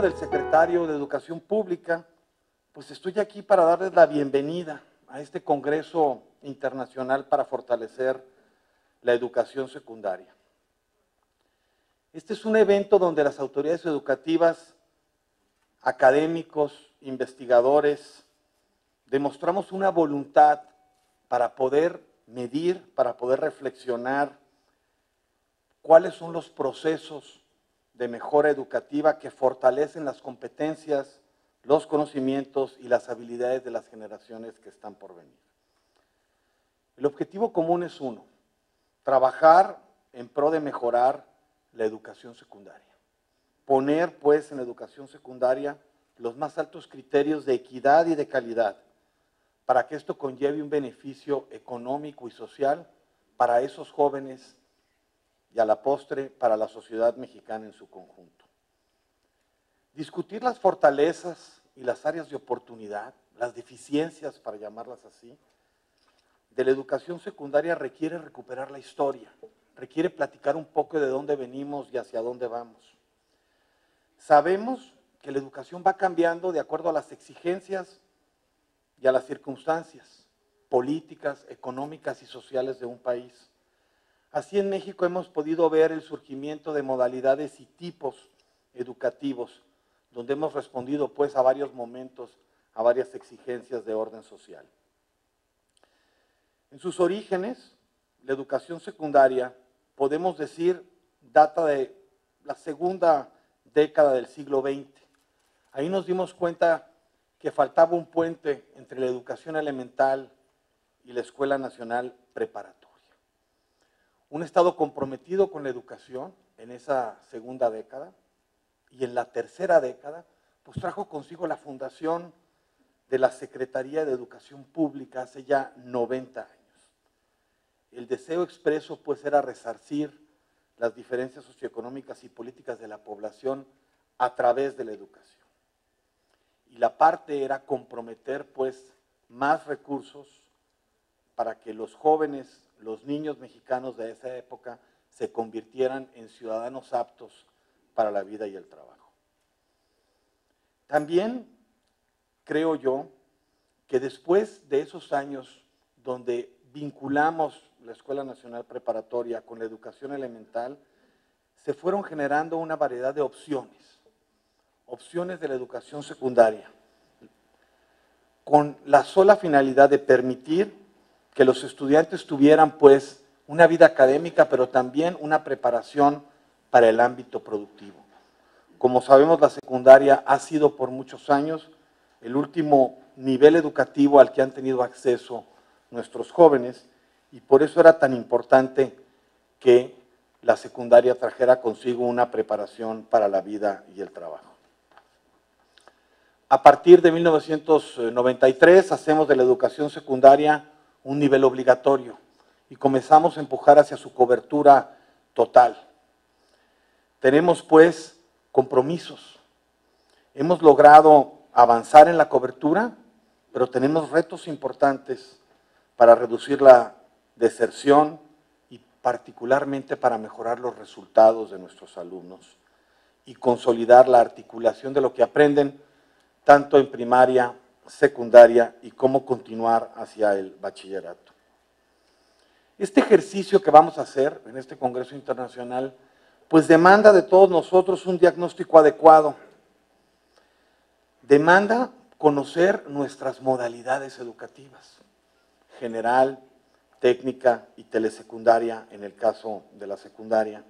nombre del secretario de Educación Pública, pues estoy aquí para darles la bienvenida a este Congreso Internacional para fortalecer la educación secundaria. Este es un evento donde las autoridades educativas, académicos, investigadores, demostramos una voluntad para poder medir, para poder reflexionar cuáles son los procesos de mejora educativa que fortalecen las competencias, los conocimientos y las habilidades de las generaciones que están por venir. El objetivo común es uno: trabajar en pro de mejorar la educación secundaria. Poner, pues, en la educación secundaria los más altos criterios de equidad y de calidad para que esto conlleve un beneficio económico y social para esos jóvenes y a la postre para la sociedad mexicana en su conjunto. Discutir las fortalezas y las áreas de oportunidad, las deficiencias, para llamarlas así, de la educación secundaria requiere recuperar la historia, requiere platicar un poco de dónde venimos y hacia dónde vamos. Sabemos que la educación va cambiando de acuerdo a las exigencias y a las circunstancias políticas, económicas y sociales de un país. Así en México hemos podido ver el surgimiento de modalidades y tipos educativos, donde hemos respondido pues a varios momentos, a varias exigencias de orden social. En sus orígenes, la educación secundaria, podemos decir, data de la segunda década del siglo XX. Ahí nos dimos cuenta que faltaba un puente entre la educación elemental y la Escuela Nacional Preparatoria. Un Estado comprometido con la educación en esa segunda década, y en la tercera década, pues trajo consigo la fundación de la Secretaría de Educación Pública hace ya 90 años. El deseo expreso pues era resarcir las diferencias socioeconómicas y políticas de la población a través de la educación. Y la parte era comprometer pues más recursos para que los jóvenes, los niños mexicanos de esa época se convirtieran en ciudadanos aptos para la vida y el trabajo. También creo yo que después de esos años donde vinculamos la Escuela Nacional Preparatoria con la educación elemental, se fueron generando una variedad de opciones de la educación secundaria, con la sola finalidad de permitir que los estudiantes tuvieran pues una vida académica, pero también una preparación para el ámbito productivo. Como sabemos, la secundaria ha sido por muchos años el último nivel educativo al que han tenido acceso nuestros jóvenes, y por eso era tan importante que la secundaria trajera consigo una preparación para la vida y el trabajo. A partir de 1993 hacemos de la educación secundaria un nivel obligatorio y comenzamos a empujar hacia su cobertura total. Tenemos pues compromisos. Hemos logrado avanzar en la cobertura, pero tenemos retos importantes para reducir la deserción y particularmente para mejorar los resultados de nuestros alumnos y consolidar la articulación de lo que aprenden tanto en primaria, secundaria y cómo continuar hacia el bachillerato. Este ejercicio que vamos a hacer en este Congreso Internacional, pues demanda de todos nosotros un diagnóstico adecuado. Demanda conocer nuestras modalidades educativas, general, técnica y telesecundaria en el caso de la secundaria.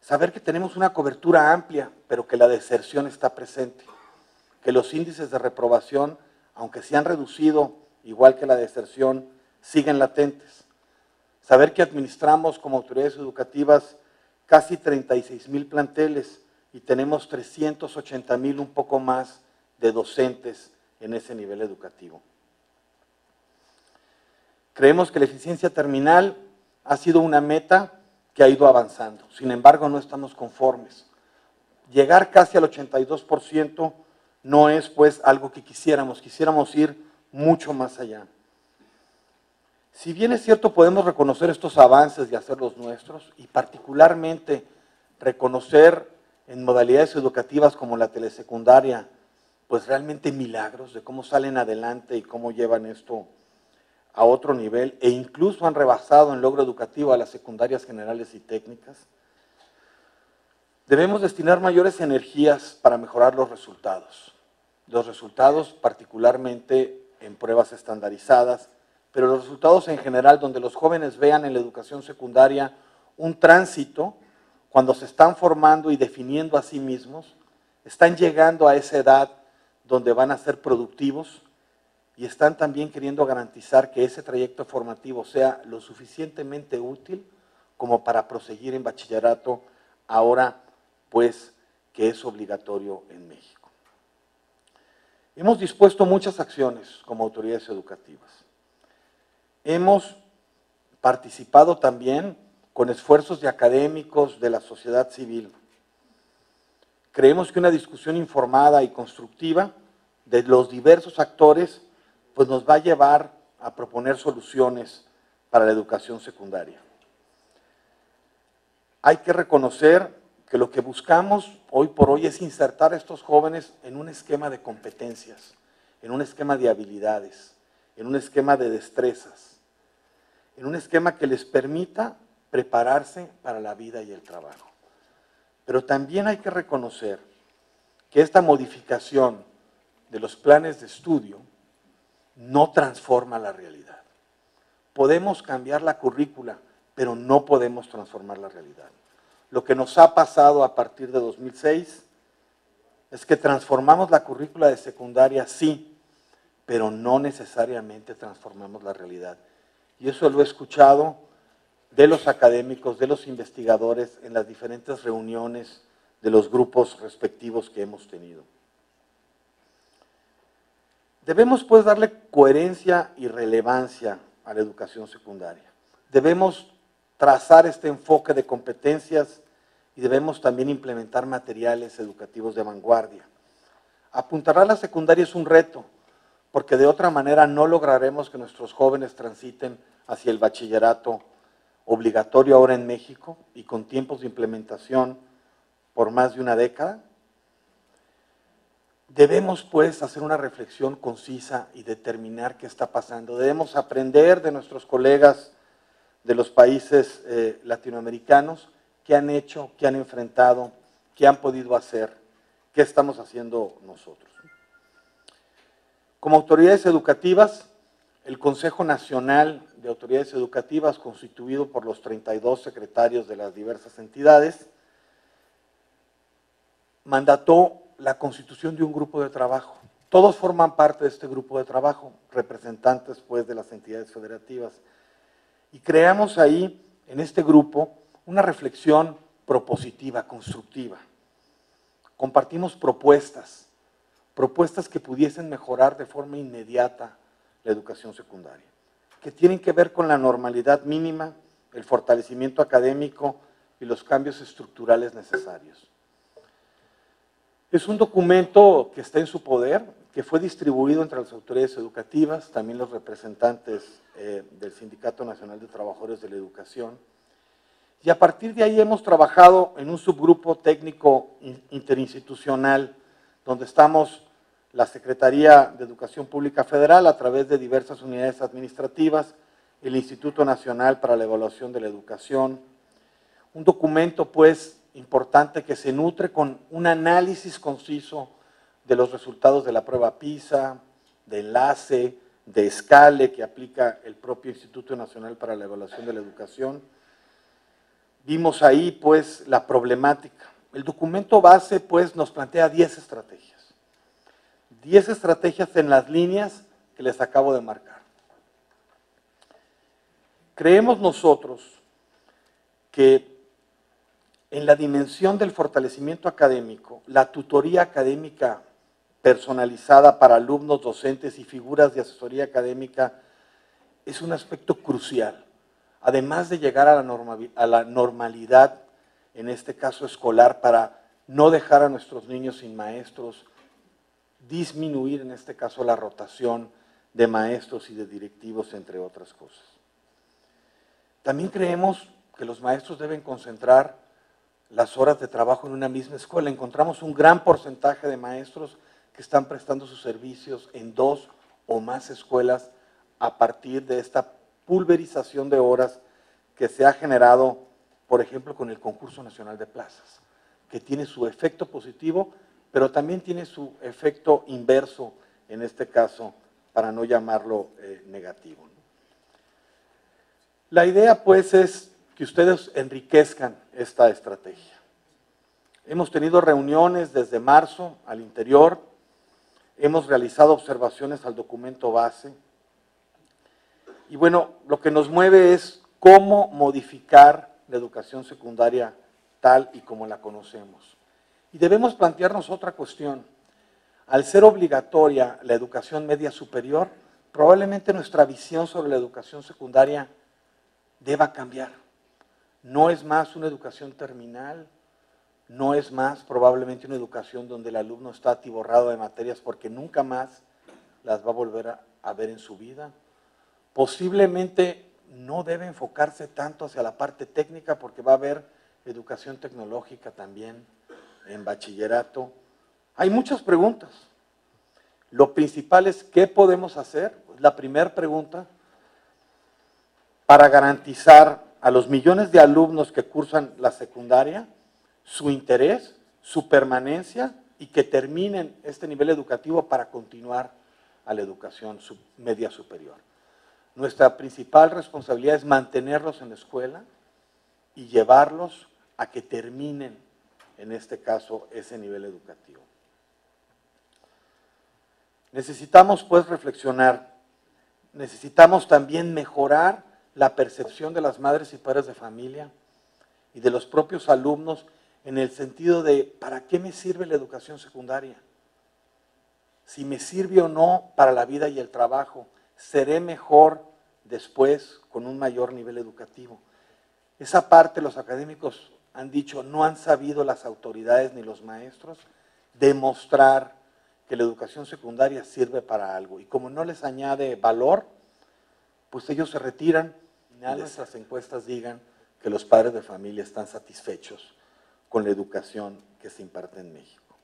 Saber que tenemos una cobertura amplia, pero que la deserción está presente, que los índices de reprobación, aunque se han reducido, igual que la deserción, siguen latentes. Saber que administramos como autoridades educativas casi 36,000 planteles y tenemos 380,000, un poco más, de docentes en ese nivel educativo. Creemos que la eficiencia terminal ha sido una meta que ha ido avanzando. Sin embargo, no estamos conformes. Llegar casi al 82% no es pues algo que quisiéramos ir mucho más allá. Si bien es cierto, podemos reconocer estos avances y hacerlos nuestros, y particularmente reconocer en modalidades educativas como la telesecundaria, pues realmente milagros de cómo salen adelante y cómo llevan esto a otro nivel, e incluso han rebasado en logro educativo a las secundarias generales y técnicas. Debemos destinar mayores energías para mejorar los resultados particularmente en pruebas estandarizadas, pero los resultados en general, donde los jóvenes vean en la educación secundaria un tránsito, cuando se están formando y definiendo a sí mismos, están llegando a esa edad donde van a ser productivos y están también queriendo garantizar que ese trayecto formativo sea lo suficientemente útil como para proseguir en bachillerato, ahora pues que es obligatorio en México. Hemos dispuesto muchas acciones como autoridades educativas. Hemos participado también con esfuerzos de académicos de la sociedad civil. Creemos que una discusión informada y constructiva de los diversos actores pues nos va a llevar a proponer soluciones para la educación secundaria. Hay que reconocer que lo que buscamos hoy por hoy es insertar a estos jóvenes en un esquema de competencias, en un esquema de habilidades, en un esquema de destrezas, en un esquema que les permita prepararse para la vida y el trabajo. Pero también hay que reconocer que esta modificación de los planes de estudio no transforma la realidad. Podemos cambiar la currícula, pero no podemos transformar la realidad. Lo que nos ha pasado a partir de 2006 es que transformamos la currícula de secundaria, sí, pero no necesariamente transformamos la realidad. Y eso lo he escuchado de los académicos, de los investigadores en las diferentes reuniones de los grupos respectivos que hemos tenido. Debemos pues darle coherencia y relevancia a la educación secundaria. Debemos trazar este enfoque de competencias y debemos también implementar materiales educativos de vanguardia. Apuntalar la secundaria es un reto, porque de otra manera no lograremos que nuestros jóvenes transiten hacia el bachillerato obligatorio ahora en México y con tiempos de implementación por más de una década. Debemos pues hacer una reflexión concisa y determinar qué está pasando. Debemos aprender de nuestros colegas de los países latinoamericanos, qué han hecho, qué han enfrentado, qué han podido hacer, qué estamos haciendo nosotros. Como autoridades educativas, el Consejo Nacional de Autoridades Educativas, constituido por los 32 secretarios de las diversas entidades, mandató la constitución de un grupo de trabajo. Todos forman parte de este grupo de trabajo, representantes pues de las entidades federativas. Y creamos ahí, en este grupo, una reflexión propositiva, constructiva. Compartimos propuestas que pudiesen mejorar de forma inmediata la educación secundaria, que tienen que ver con la normalidad mínima, el fortalecimiento académico y los cambios estructurales necesarios. Es un documento que está en su poder, que fue distribuido entre las autoridades educativas, también los representantes del Sindicato Nacional de Trabajadores de la Educación, y a partir de ahí hemos trabajado en un subgrupo técnico interinstitucional, donde estamos la Secretaría de Educación Pública Federal a través de diversas unidades administrativas, el Instituto Nacional para la Evaluación de la Educación, un documento pues importante que se nutre con un análisis conciso de los resultados de la prueba PISA, de enlace, de escale que aplica el propio Instituto Nacional para la Evaluación de la Educación. Vimos ahí pues la problemática. El documento base pues nos plantea 10 estrategias. 10 estrategias en las líneas que les acabo de marcar. Creemos nosotros que en la dimensión del fortalecimiento académico, la tutoría académica personalizada para alumnos, docentes y figuras de asesoría académica es un aspecto crucial, además de llegar a la normalidad, en este caso escolar, para no dejar a nuestros niños sin maestros, disminuir en este caso la rotación de maestros y de directivos, entre otras cosas. También creemos que los maestros deben concentrar las horas de trabajo en una misma escuela. Encontramos un gran porcentaje de maestros que están prestando sus servicios en 2 o más escuelas a partir de esta pulverización de horas que se ha generado, por ejemplo, con el Concurso Nacional de Plazas, que tiene su efecto positivo, pero también tiene su efecto inverso, en este caso, para no llamarlo negativo. La idea, pues, es que ustedes enriquezcan esta estrategia. Hemos tenido reuniones desde marzo al interior, hemos realizado observaciones al documento base, y bueno, lo que nos mueve es cómo modificar la educación secundaria tal y como la conocemos. Y debemos plantearnos otra cuestión. Al ser obligatoria la educación media superior, probablemente nuestra visión sobre la educación secundaria deba cambiar. No es más una educación terminal, no es más probablemente una educación donde el alumno está atiborrado de materias porque nunca más las va a volver a ver en su vida. Posiblemente no debe enfocarse tanto hacia la parte técnica porque va a haber educación tecnológica también en bachillerato. Hay muchas preguntas. Lo principal es ¿qué podemos hacer? La primera pregunta para garantizar a los millones de alumnos que cursan la secundaria su interés, su permanencia y que terminen este nivel educativo para continuar a la educación media superior. Nuestra principal responsabilidad es mantenerlos en la escuela y llevarlos a que terminen, en este caso, ese nivel educativo. Necesitamos, pues, reflexionar. Necesitamos también mejorar la percepción de las madres y padres de familia y de los propios alumnos en el sentido de ¿para qué me sirve la educación secundaria? Si me sirve o no para la vida y el trabajo, seré mejor después con un mayor nivel educativo. Esa parte los académicos han dicho, no han sabido las autoridades ni los maestros demostrar que la educación secundaria sirve para algo. Y como no les añade valor, pues ellos se retiran y nuestras encuestas digan que los padres de familia están satisfechos con la educación que se imparte en México.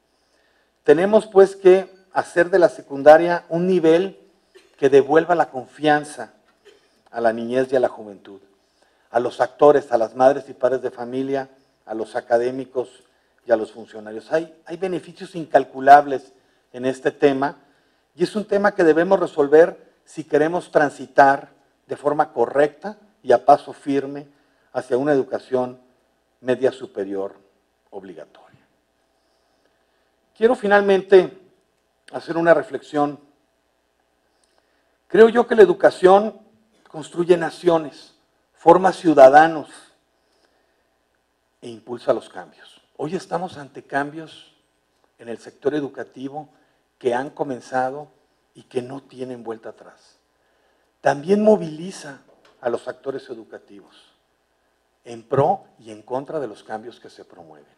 Tenemos pues que hacer de la secundaria un nivel que devuelva la confianza a la niñez y a la juventud, a los actores, a las madres y padres de familia, a los académicos y a los funcionarios. Hay beneficios incalculables en este tema y es un tema que debemos resolver si queremos transitar de forma correcta y a paso firme hacia una educación media superior obligatoria. Quiero finalmente hacer una reflexión. Creo yo que la educación construye naciones, forma ciudadanos e impulsa los cambios. Hoy estamos ante cambios en el sector educativo que han comenzado y que no tienen vuelta atrás. También moviliza a los actores educativos en pro y en contra de los cambios que se promueven.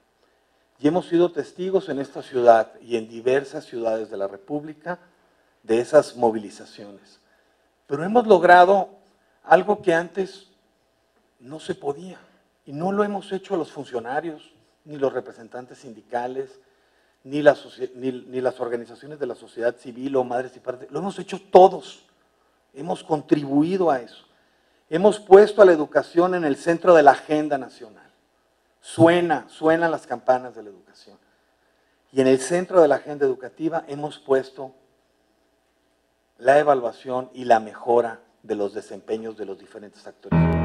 Y hemos sido testigos en esta ciudad y en diversas ciudades de la República de esas movilizaciones. Pero hemos logrado algo que antes no se podía. Y no lo hemos hecho los funcionarios, ni los representantes sindicales, ni las organizaciones de la sociedad civil o madres y padres. Lo hemos hecho todos. Hemos contribuido a eso. Hemos puesto a la educación en el centro de la agenda nacional. Suenan las campanas de la educación. Y en el centro de la agenda educativa hemos puesto la evaluación y la mejora de los desempeños de los diferentes actores.